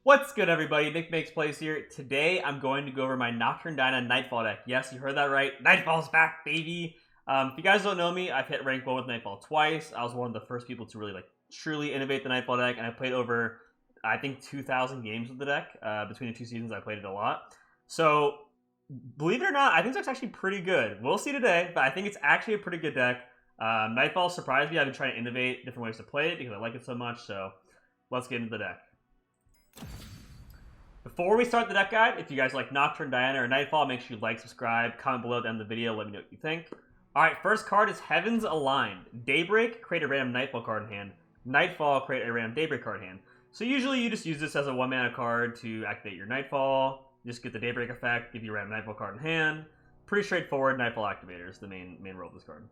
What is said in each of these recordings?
What's good, everybody? NicMakesPlays here. Today, I'm going to go over my Nocturne Dyna Nightfall deck. Yes, you heard that right. Nightfall's back, baby! If you guys don't know me, I've hit rank 1 with Nightfall twice. I was one of the first people to really, truly innovate the Nightfall deck, and I played over, I think, 2,000 games with the deck. Between the two seasons, I played it a lot. So, believe it or not, I think it's actually pretty good. We'll see today, but I think it's actually a pretty good deck. Nightfall surprised me. I've been trying to innovate different ways to play it because I like it so much, so let's get into the deck. Before we start the deck guide, if you guys like Nocturne, Diana, or Nightfall, make sure you like, subscribe, comment below at the end of the video, let me know what you think. Alright, first card is Heavens Aligned. Daybreak, create a random Nightfall card in hand. Nightfall, create a random Daybreak card in hand. So usually you just use this as a 1-mana card to activate your Nightfall, just get the Daybreak effect, give you a random Nightfall card in hand. Pretty straightforward. Nightfall Activator is the main role of this card.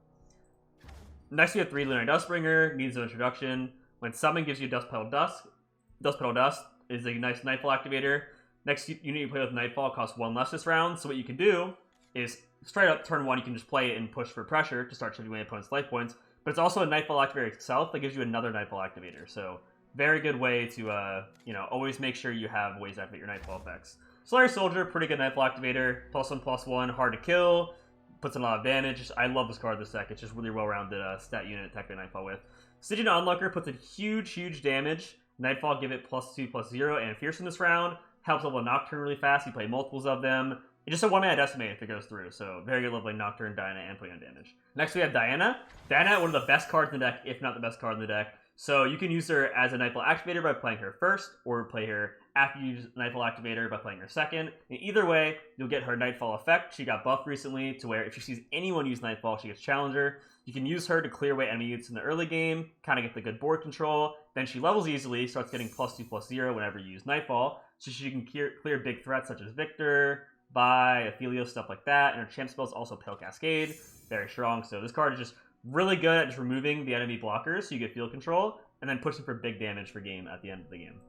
Next we have 3 Lunar Dustbringer, needs no introduction. When summon gives you Dust Petal Dust is a nice Nightfall activator. Next unit you play with Nightfall costs 1 less this round, so what you can do is, straight up turn 1, you can just play it and push for pressure to start chipping away opponent's life points, but it's also a Nightfall activator itself that gives you another Nightfall activator, so very good way to, always make sure you have ways to activate your Nightfall effects. Slayer Soldier, pretty good Nightfall activator, +1/+1, hard to kill, puts in a lot of damage. I love this card, this deck. It's just really well-rounded stat unit to activate Nightfall with. Stygian Onlooker puts in huge damage. Nightfall, give it +2/+0 and Fearsome this round. Helps level Nocturne really fast. You play multiples of them. It's just a 1-mana Decimate if it goes through, so very good leveling Nocturne, Diana, and putting on damage. Next we have Diana. Diana, one of the best cards in the deck, if not the best card in the deck. So you can use her as a Nightfall activator by playing her first, or play her after you use Nightfall activator by playing her second. And either way, you'll get her Nightfall effect. She got buffed recently to where if she sees anyone use Nightfall, she gets Challenger. You can use her to clear away enemy units in the early game, kind of get the good board control. Then she levels easily, starts getting +2/+0 whenever you use Nightfall. So she can clear big threats such as Victor, Vi, Aphelios, stuff like that. And her champ spell is also Pale Cascade. Very strong. So this card is just really good at just removing the enemy blockers so you get field control, and then pushing for big damage for game at the end of the game.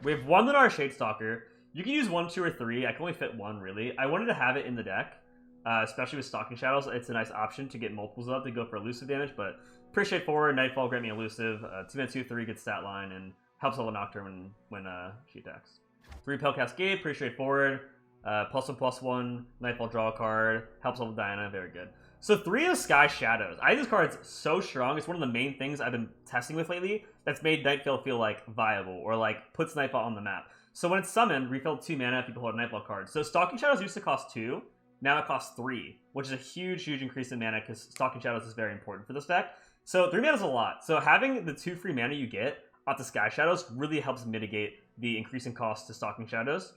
We have 1 Lunar Shadestalker. You can use 1, 2, or 3. I can only fit 1, really. I wanted to have it in the deck, especially with Stalking Shadows. It's a nice option to get multiples up to go for elusive damage, but pretty straightforward. Nightfall, grant me elusive. 2-mana 2/3, good stat line, and helps level Nocturne when she attacks. 3 Pale Cascade, pretty straightforward. +1/+1, Nightfall, draw a card. Helps level Diana, very good. So 3 is Sky Shadows. I think this card's so strong. It's one of the main things I've been testing with lately that's made Nightfall feel viable, or puts Nightfall on the map. So when it's summoned, refill 2 mana if you pull out a Nightfall card. So Stalking Shadows used to cost 2, now it costs 3, which is a huge increase in mana because Stalking Shadows is very important for this deck. So 3 mana is a lot. So having the 2 free mana you get off the Sky Shadows really helps mitigate the increasing cost to Stalking Shadows,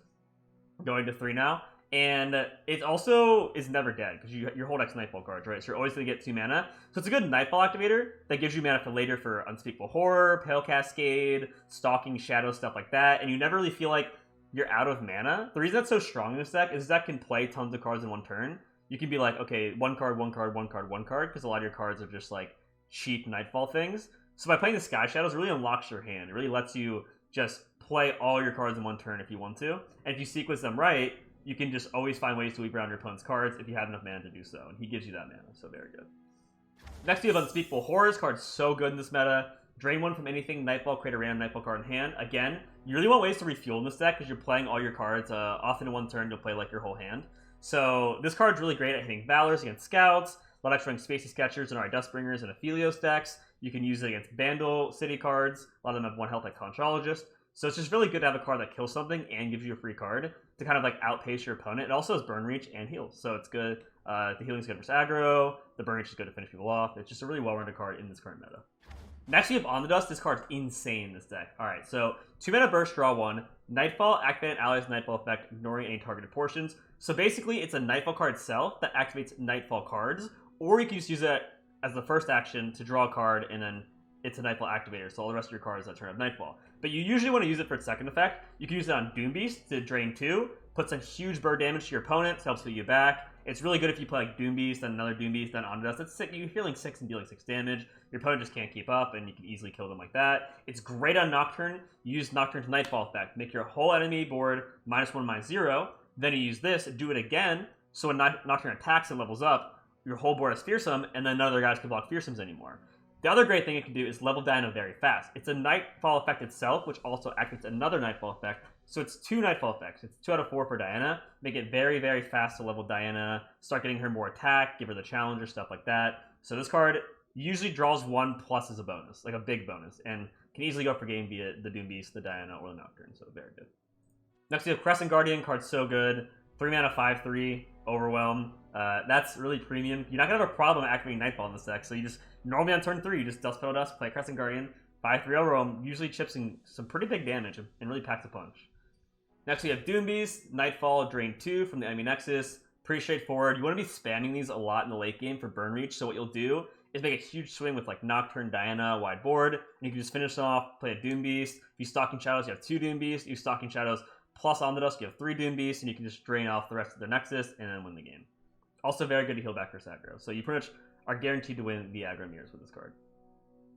going to 3 now. And it also is never dead, because your whole deck's Nightfall cards, right? So you're always going to get 2 mana. So it's a good Nightfall activator that gives you mana for later for Unspeakable Horror, Pale Cascade, Stalking Shadow, stuff like that. And you never really feel like you're out of mana. The reason that's so strong in this deck is that can play tons of cards in one turn. You can be like, okay, 1 card, 1 card, 1 card, 1 card, because a lot of your cards are just cheap Nightfall things. So by playing the Sky Shadows, it really unlocks your hand. It really lets you just play all your cards in one turn if you want to. And if you sequence them right, you can just always find ways to weave around your opponent's cards if you have enough mana to do so, and he gives you that mana, so very good. Next, we have Unspeakable Horror. This card's so good in this meta. Drain 1 from anything, Nightfall, create a random Nightfall card in hand. Again, you really want ways to refuel in this deck because you're playing all your cards. Often in one turn, you'll play your whole hand. So this card's really great at hitting Valors against Scouts, a lot of extra Spacey Sketchers and Riot Dustbringers and Aphelios decks. You can use it against Bandle City cards. A lot of them have 1 health like Contrologist. So it's just really good to have a card that kills something and gives you a free card to kind of outpace your opponent. It also has Burn Reach and heals, so it's good. The healing's good for aggro. The Burn Reach is good to finish people off. It's just a really well-rounded card in this current meta. Next we have On the Dust. This card's insane in this deck. Alright, so 2 mana burst, draw 1. Nightfall, activate an ally's Nightfall effect, ignoring any targeted portions. So basically, it's a Nightfall card itself that activates Nightfall cards, or you can just use it as the first action to draw a card, and then it's a Nightfall activator, so all the rest of your cards that turn have Nightfall. But you usually want to use it for its second effect. You can use it on Doom Beast to drain 2, puts a huge bird damage to your opponents, helps heal you back. It's really good if you play Doom Beast, then another Doom Beast, then On Dust. It's sick. You're healing 6 and dealing 6 damage. Your opponent just can't keep up, and you can easily kill them like that. It's great on Nocturne. You use Nocturne's Nightfall effect. Make your whole enemy board -1, -0. Then you use this, do it again, so when Nocturne attacks and levels up, your whole board is Fearsome, and then none of their guys can block Fearsomes anymore. The other great thing it can do is level Diana very fast. It's a Nightfall effect itself, which also activates another Nightfall effect. So it's 2 Nightfall effects. It's 2 out of 4 for Diana. Make it very, very fast to level Diana, start getting her more attack, give her the challenger, stuff like that. So this card usually draws 1 plus as a bonus, like a big bonus, and can easily go for game via the Doom Beast, the Diana, or the Nocturne, so very good. Next we have Crescent Guardian, card's so good. 3 mana, 5/3, Overwhelm. That's really premium. You're not going to have a problem activating Nightfall in this deck, so you just, normally on turn 3, you just Duskpell Dust, play Crescent Guardian, 5/3 Overwhelm, usually chips in some pretty big damage, and really packs a punch. Next we have Doom Beast, Nightfall, Drain 2 from the enemy Nexus. Pretty straightforward. You want to be spamming these a lot in the late game for burn reach, so what you'll do is make a huge swing with like Nocturne, Diana, wide board, and you can just finish off, play a Doom Beast. If you Stalking Shadows, you have 2 Doom Beasts. If you Stalking Shadows plus On the Dusk, you have 3 Doom Beasts, and you can just drain off the rest of the Nexus and then win the game. Also very good to heal back for aggro, so you pretty much are guaranteed to win the aggro mirrors with this card.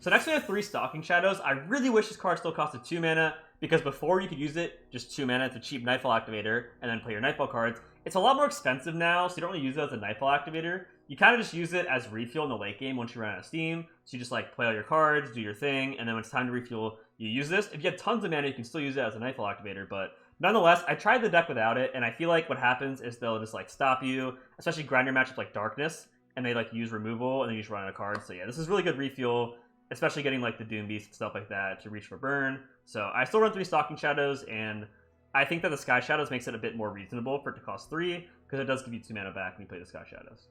So next we have 3 Stalking Shadows. I really wish this card still costed 2 mana, because before you could use it, just 2 mana, it's a cheap Nightfall activator, and then play your Nightfall cards. It's a lot more expensive now, so you don't really use it as a Nightfall activator. You kind of just use it as refuel in the late game once you run out of steam. So you just like play all your cards, do your thing, and then when it's time to refuel, you use this. If you have tons of mana, you can still use it as a Nightfall activator, but nonetheless, I tried the deck without it, and I feel like what happens is they'll just like stop you, especially grind your matchups like Darkness, and they like use removal, and then you just run out of cards. So yeah, this is really good refuel, especially getting like the Doom Beast and stuff like that to reach for burn. So I still run 3 Stalking Shadows, and I think that the Sky Shadows makes it a bit more reasonable for it to cost 3, because it does give you 2 mana back when you play the Sky Shadows.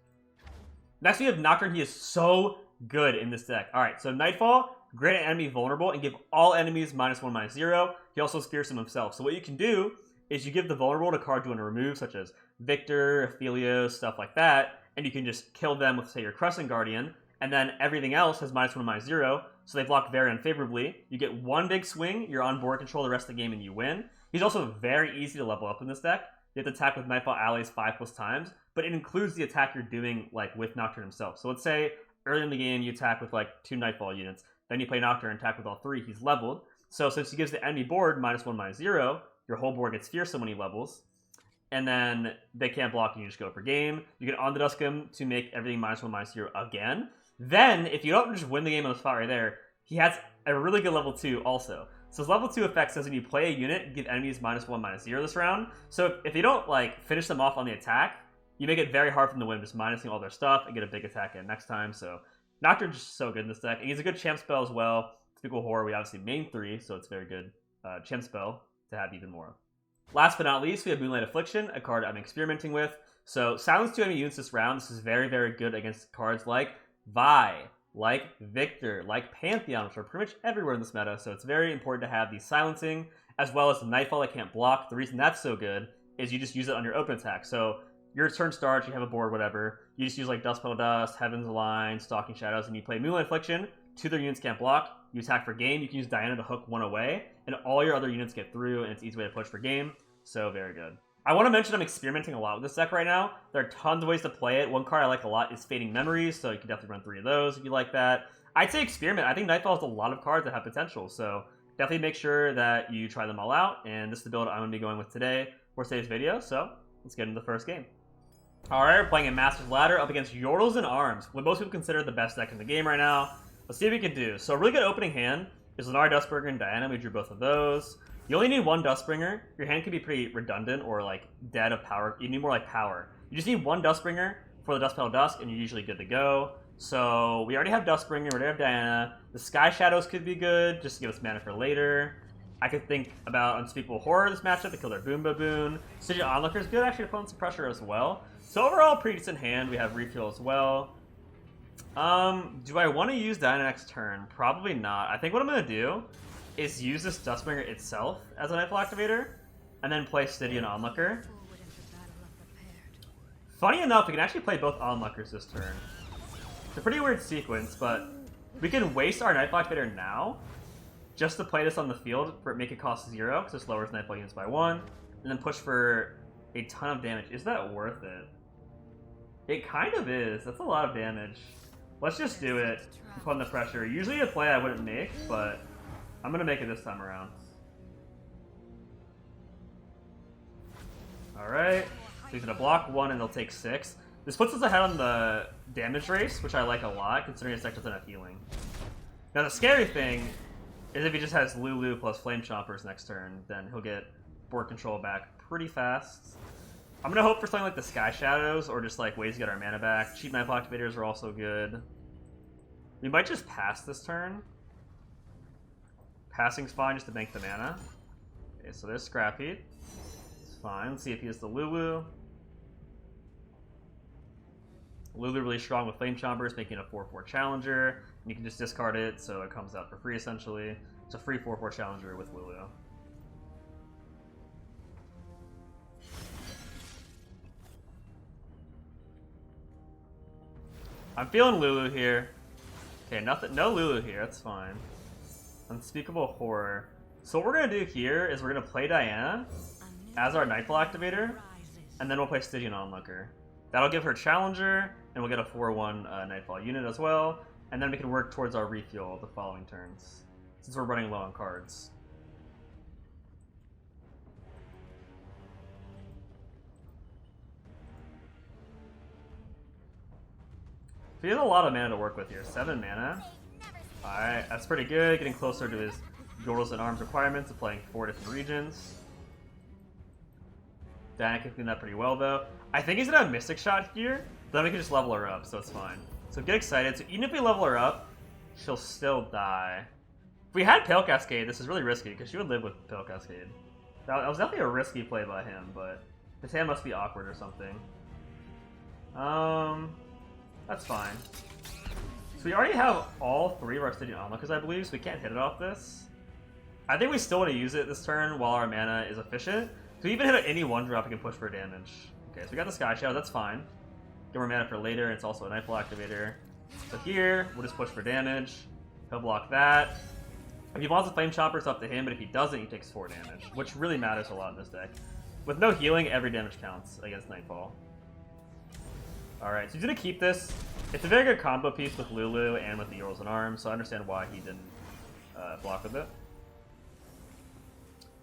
Next we have Nocturne. He is so good in this deck. Alright, so Nightfall, grant an enemy vulnerable and give all enemies -1/-0. He also spears them himself. So what you can do is you give the vulnerable to cards you want to remove, such as Victor, Aphelios, stuff like that, and you can just kill them with, say, your Crescent Guardian, and then everything else has -1/-0, so they block very unfavorably. You get 1 big swing, you're on board control the rest of the game, and you win. He's also very easy to level up in this deck. You have to attack with Nightfall allies 5+ times, but it includes the attack you're doing like with Nocturne himself. So let's say early in the game you attack with like 2 Nightfall units, then you play Nocturne and attack with all 3, he's leveled. So since he gives the enemy board -1/-0, your whole board gets fearsome when he levels, and then they can't block and you just go for game. You can On the Dusk him to make everything -1/-0 again. Then, if you don't just win the game on the spot right there, he has a really good level 2 also. So his level 2 effect says when you play a unit, give enemies -1/-0 this round. So if you don't like finish them off on the attack, you make it very hard for them to win, just minusing all their stuff and get a big attack in next time. So Nocturne's just so good in this deck. And he's a good champ spell as well. Typical horror, we obviously main 3, so it's very good champ spell to have even more of. Last but not least, we have Moonlight Affliction, a card I'm experimenting with. So silence 2 enemy units this round. This is very, very good against cards like Vi, like Victor, like Pantheon, which are pretty much everywhere in this meta, so it's very important to have these silencing, as well as Nightfall that can't block. The reason that's so good is you just use it on your open attack. So your turn starts, you have a board, whatever, you just use like Duskpell Dust, Heaven's Align, Stalking Shadows, and you play Moonlight Affliction, 2 other units can't block, you attack for game, you can use Diana to hook 1 away, and all your other units get through, and it's an easy way to push for game, so very good. I want to mention I'm experimenting a lot with this deck right now. There are tons of ways to play it. One card I like a lot is Fading Memories, so you can definitely run 3 of those if you like that. I'd say experiment. I think Nightfall has a lot of cards that have potential, so definitely make sure that you try them all out, and this is the build I'm going to be going with today for today's video, so let's get into the first game. Alright, we're playing a Master's Ladder up against Yordles and Arms, what most people consider the best deck in the game right now. Let's see what we can do. So a really good opening hand is Lenara Dustbringer and Diana. We drew both of those. You only need 1 Dustbringer. Your hand can be pretty redundant or like dead of power. You need more like power. You just need 1 Dustbringer for the Duskpell Dusk and you're usually good to go. So we already have Dustbringer, we already have Diana. The Sky Shadows could be good, just to give us mana for later. I could think about Unspeakable Horror this matchup to kill their Boon Baboon. Stygian Onlooker is good actually to put on some pressure as well. So overall, pretty decent hand. We have refuel as well. Do I want to use Diana next turn? Probably not. I think what I'm going to do is use this Dustbringer itself as a Nightfall activator, and then play Stygian Onlooker. Funny enough, we can actually play both Onlookers this turn. It's a pretty weird sequence, but we can waste our Nightfall activator now, just to play this on the field, for make it cost 0, because this lowers Nightfall units by 1, and then push for a ton of damage. Is that worth it? It kind of is. That's a lot of damage. Let's just do it, put on the pressure. Usually a play I wouldn't make, but I'm going to make it this time around. Alright, so he's going to block 1 and they'll take 6. This puts us ahead on the damage race, which I like a lot, considering his deck doesn't have healing. Now the scary thing is if he just has Lulu plus Flame Chompers next turn, then he'll get board control back pretty fast. I'm gonna hope for something like the Sky Shadows, or just like ways to get our mana back. Cheap Nightfall activators are also good. We might just pass this turn. Passing's fine just to bank the mana. Okay, so there's Scrappy. It's fine. Let's see if he has the Lulu. Lulu really strong with Flame Chompers, making a 4/4 Challenger. And you can just discard it, so it comes out for free essentially. It's a free 4/4 Challenger with Lulu. I'm feeling Lulu here. Okay, nothing, no Lulu here, that's fine. Unspeakable Horror. So what we're gonna do here is we're gonna play Diana as our Nightfall activator, and then we'll play Stygian Onlooker. That'll give her Challenger, and we'll get a 4/1 Nightfall unit as well, and then we can work towards our refuel the following turns, since we're running low on cards. So he has a lot of mana to work with here. 7 mana. Alright, that's pretty good. Getting closer to his Yordles and Arms requirements of playing 4 different regions. Diana can clean that pretty well, though. I think he's gonna have Mystic Shot here, but then we can just level her up, so it's fine. So get excited. So even if we level her up, she'll still die. If we had Pale Cascade, this is really risky, because she would live with Pale Cascade. That was definitely a risky play by him, but his hand must be awkward or something. That's fine. So we already have all 3 of our Stygian Onlookers, I believe, so we can't hit it off this. I think we still want to use it this turn while our mana is efficient. So even hit any 1-drop, we can push for damage. Okay, so we got the Sky Shadow, that's fine. Get more mana for later, it's also a Nightfall activator. So here, we'll just push for damage. He'll block that. If he wants the Flame Chopper, it's up to him, but if he doesn't, he takes 4 damage, which really matters a lot in this deck. With no healing, every damage counts against Nightfall. Alright, so he's gonna keep this. It's a very good combo piece with Lulu and with the Yordles and Arms, so I understand why he didn't block with it.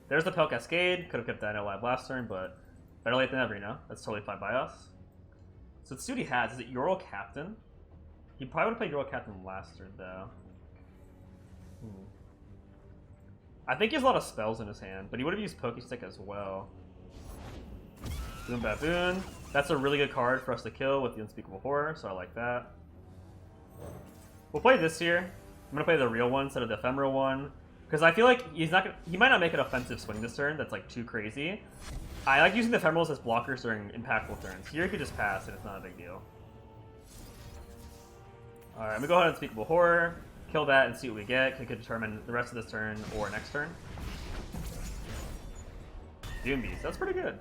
There's the Pale Cascade. Could have kept Dino alive last turn, but better late than never, you know? That's totally fine by us. So let's see what he has. Is it Yordle Captain? He probably would have played Yordle Captain last turn, though. I think he has a lot of spells in his hand, but he would have used Pokestick as well. Boom Baboon. That's a really good card for us to kill with the Unspeakable Horror, so I like that. We'll play this here. I'm gonna play the real one instead of the ephemeral one, because I feel like he might not make an offensive swing this turn that's like too crazy. I like using the ephemerals as blockers during impactful turns. Here you could just pass and it's not a big deal. Alright, I'm gonna go ahead and Unspeakable Horror, kill that and see what we get. Could determine the rest of this turn or next turn. Doom Beast, that's pretty good.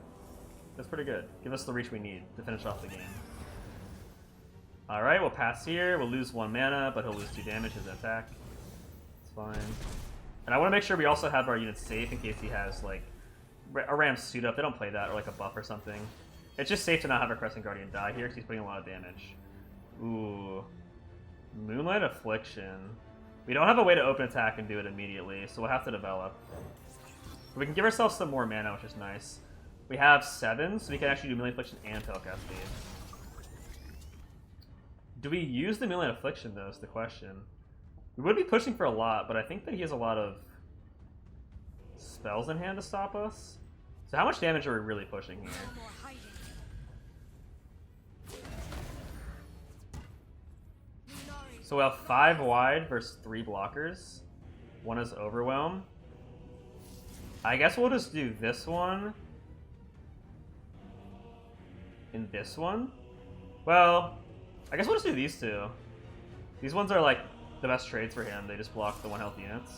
That's pretty good. Give us the reach we need to finish off the game. Alright, we'll pass here. We'll lose 1 mana, but he'll lose 2 damage as an attack. It's fine. And I want to make sure we also have our units safe in case he has, like, a Ram suit up. They don't play that, or like a buff or something. It's just safe to not have our Crescent Guardian die here because he's putting a lot of damage. Ooh. Moonlight Affliction. We don't have a way to open attack and do it immediately, so we'll have to develop. But we can give ourselves some more mana, which is nice. We have 7, so we can actually do Moonlight Affliction and Pale Cascade. Do we use the Moonlight Affliction, though, is the question. We would be pushing for a lot, but I think that he has a lot of spells in hand to stop us. So how much damage are we really pushing here? So we have 5 wide versus 3 blockers. 1 is Overwhelm. I guess we'll just do this one. In this one? Well, I guess we'll just do these 2. These ones are like the best trades for him. They just block the 1 health units.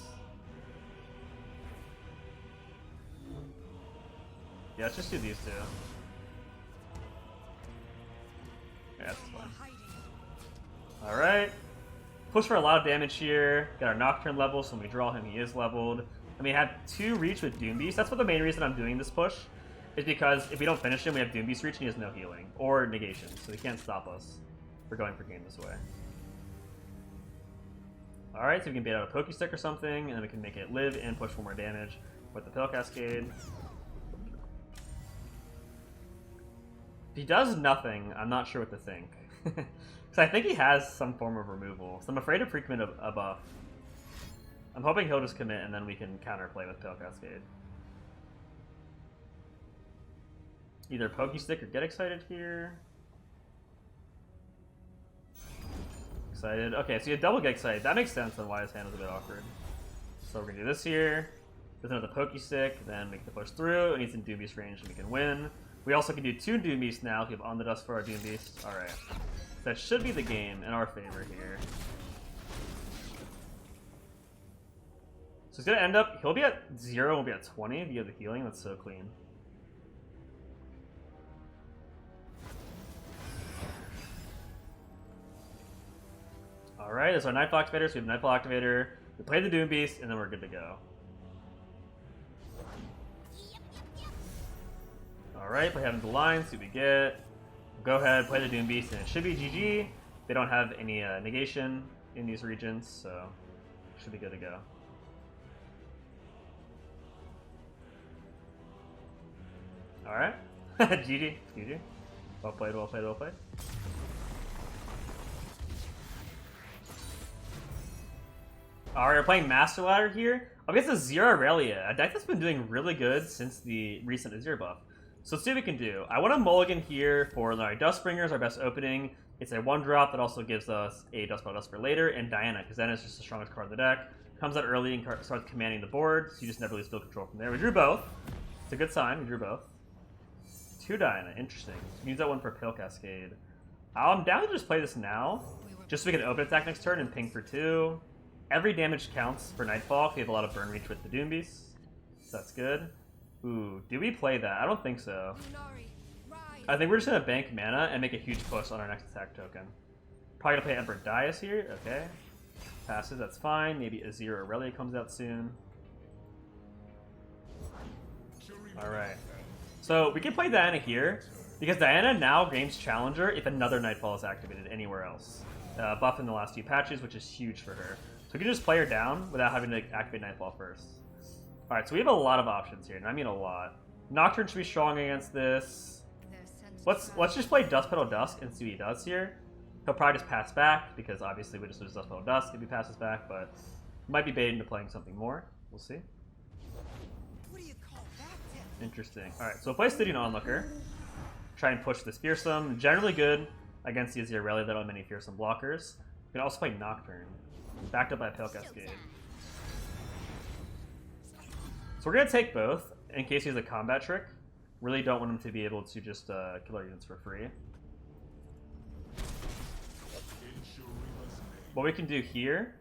Yeah, let's just do these 2. Yeah, that's fine. Alright. Push for a lot of damage here. Got our Nocturne level, so when we draw him, he is leveled. And we have 2 reach with Doom Beast. That's what the main reason I'm doing this push. Is because if we don't finish him, we have Doom Beast reach and he has no healing. Or negation, so he can't stop us for going for game this way. Alright, so we can bait out a Pokestick or something, and then we can make it live and push for more damage with the Pale Cascade. If he does nothing, I'm not sure what to think. Because I think he has some form of removal, so I'm afraid to freak him into a buff. I'm hoping he'll just commit and then we can counterplay with Pale Cascade. Either Pokey Stick or Get Excited here. Excited. Okay, so you double Get Excited. That makes sense on why his hand is a bit awkward. So we're gonna do this here. There's another Pokey Stick, then make the push through, and he's in Doom Beast range and we can win. We also can do 2 Doom Beasts now if we have On the Dust for our Doom Beast. Alright. So that should be the game in our favor here. So it's gonna end up, he'll be at 0, we'll be at 20 via the healing. That's so clean. Alright, there's our Nightfall activator, so we have Nightfall activator. We play the Doom Beast, and then we're good to go. Alright, play Heaven's Line, see what we get. We'll go ahead, play the Doom Beast, and it should be GG. They don't have any negation in these regions, so should be good to go. Alright. GG. GG. Well played, well played, well played. Alright, we're playing Master Ladder here. Against a Zero Aurelia, a deck that's been doing really good since the recent Azir buff. So let's see what we can do. I want a mulligan here for our Dustbringers, our best opening. It's a 1-drop that also gives us a Duskbell Dusk for later, and Diana, because Diana's just the strongest card in the deck. Comes out early and starts commanding the board, so you just never lose field control from there. We drew both. It's a good sign, we drew both. 2 Diana, interesting. So we use that one for Pale Cascade. I'm down to just play this now, just so we can open attack next turn and ping for 2. Every damage counts for Nightfall. We have a lot of burn reach with the Doom Beast, so that's good. Ooh, do we play that? I don't think so. I think we're just gonna bank mana and make a huge push on our next attack token. Probably gonna play Emperor Dais here. Okay, passes. That's fine. Maybe Azir Aurelia comes out soon. All right. So we can play Diana here because Diana now gains Challenger if another Nightfall is activated anywhere else. Buff in the last few patches, which is huge for her. So we can just play her down without having to activate Nightfall first. Alright, so we have a lot of options here, and I mean a lot. Nocturne should be strong against this. Let's just play Dust Petal Dusk and see what he does here. He'll probably just pass back, because obviously we just lose Dust Petal Dusk if he passes back, but might be baited into playing something more. We'll see. Interesting. Alright, so we'll play Stygian Onlooker. Try and push this Fearsome. Generally good against the Azir Aurelia that don't have many Fearsome blockers. We can also play Nocturne. Backed up by a Pale Cascade. So we're going to take both in case he has a combat trick. Really don't want him to be able to just kill our units for free. What we can do here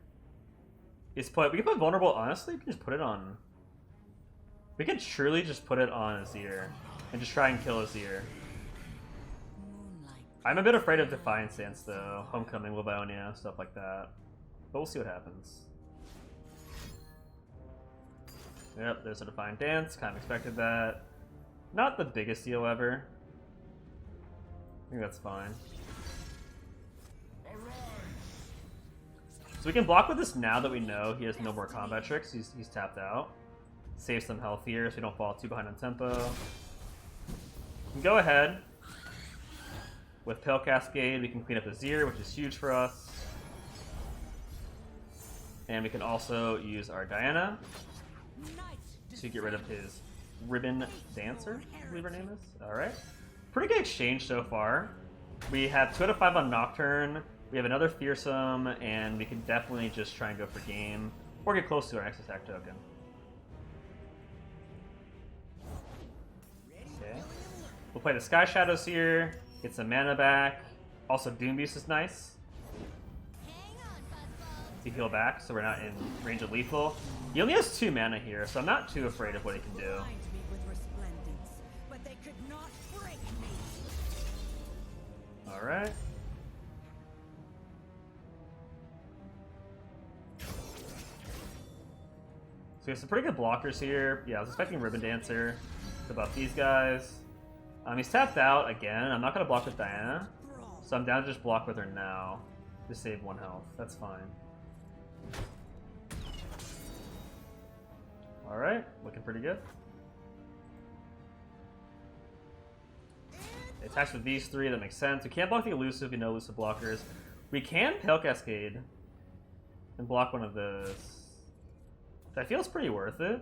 is we can put Vulnerable, honestly, we can just put it on... We can truly just put it on Azir and just try and kill Azir. I'm a bit afraid of Defiant Stance though, Homecoming, Livonia, stuff like that. But we'll see what happens. Yep, there's a Defiant Dance, kind of expected that. Not the biggest deal ever. I think that's fine. So we can block with this now that we know he has no more combat tricks, he's tapped out. Save some health here so we don't fall too behind on tempo. We can go ahead. With Pale Cascade, we can clean up Azir, which is huge for us. And we can also use our Diana to get rid of his Ribbon Dancer, I believe her name is. Alright. Pretty good exchange so far. We have 2 out of 5 on Nocturne. We have another Fearsome, and we can definitely just try and go for game. Or get close to our next attack token. Okay. We'll play the Sky Shadows here. Get some mana back. Also, Doom Beast is nice. To heal back, so we're not in range of lethal. He only has 2 mana here, so I'm not too afraid of what he can do. Alright. So we have some pretty good blockers here. Yeah, I was expecting Ribbon Dancer to buff these guys. He's tapped out again. I'm not going to block with Diana, so I'm down to just block with her now to save 1 health. That's fine. Alright, looking pretty good. It attacks with these 3, that makes sense. We can't block the elusive, we know elusive blockers. We can Pale Cascade and block one of those. That feels pretty worth it.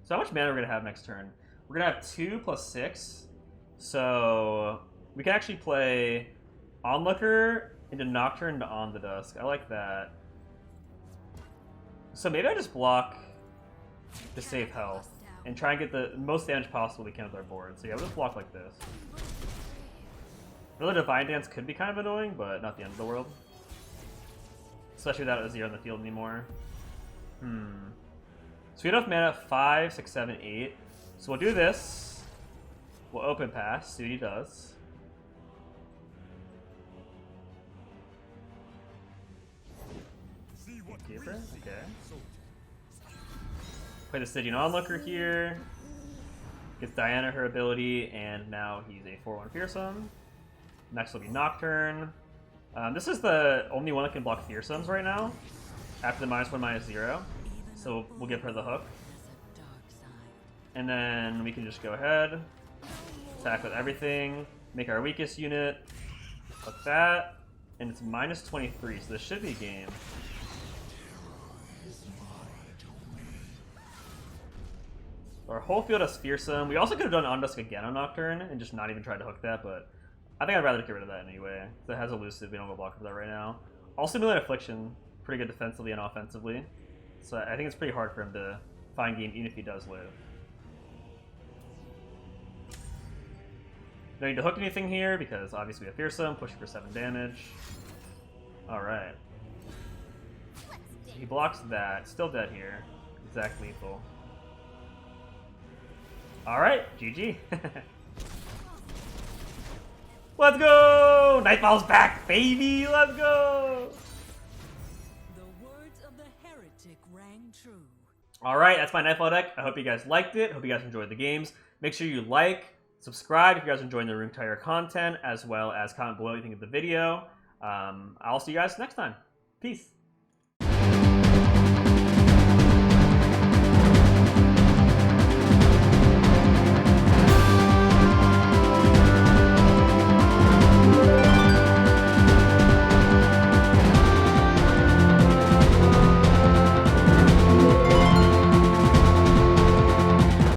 So how much mana are we going to have next turn? We're going to have 2 plus 6. So we can actually play Onlooker into Nocturne to On the Dusk. I like that. So maybe I just block to save health and try and get the most damage possible we can with our board. So yeah, we'll just block like this. Really, Divine Dance could be kind of annoying, but not the end of the world. Especially without Azir on the field anymore. So we have enough mana, 5, 6, 7, 8. So we'll do this. We'll open pass, see what he does. Keeper? Okay. Play the Stygian Onlooker here. Gets Diana her ability, and now he's a 4-1 Fearsome. Next will be Nocturne. This is the only one that can block Fearsomes right now, after the -1, -0. So we'll give her the hook. And then we can just go ahead, attack with everything, make our weakest unit, like that, and it's -23, so this should be game. Our whole field has Fearsome. We also could have done On Dusk again on Nocturne and just not even tried to hook that, but I think I'd rather get rid of that anyway. It has Elusive, we don't go block for that right now. Also, Simulate Affliction, pretty good defensively and offensively. So I think it's pretty hard for him to find game even if he does live. No need to hook anything here because obviously we have Fearsome, pushing for 7 damage. Alright. He blocks that, still dead here. Exact lethal. Alright, GG. Let's go! Nightfall's back, baby! Let's go! The words of the heretic rang true. Alright, that's my Nightfall deck. I hope you guys liked it. Hope you guys enjoyed the games. Make sure you like, subscribe if you guys are enjoying the Runeterra content, as well as comment below what you think of the video. I'll see you guys next time. Peace.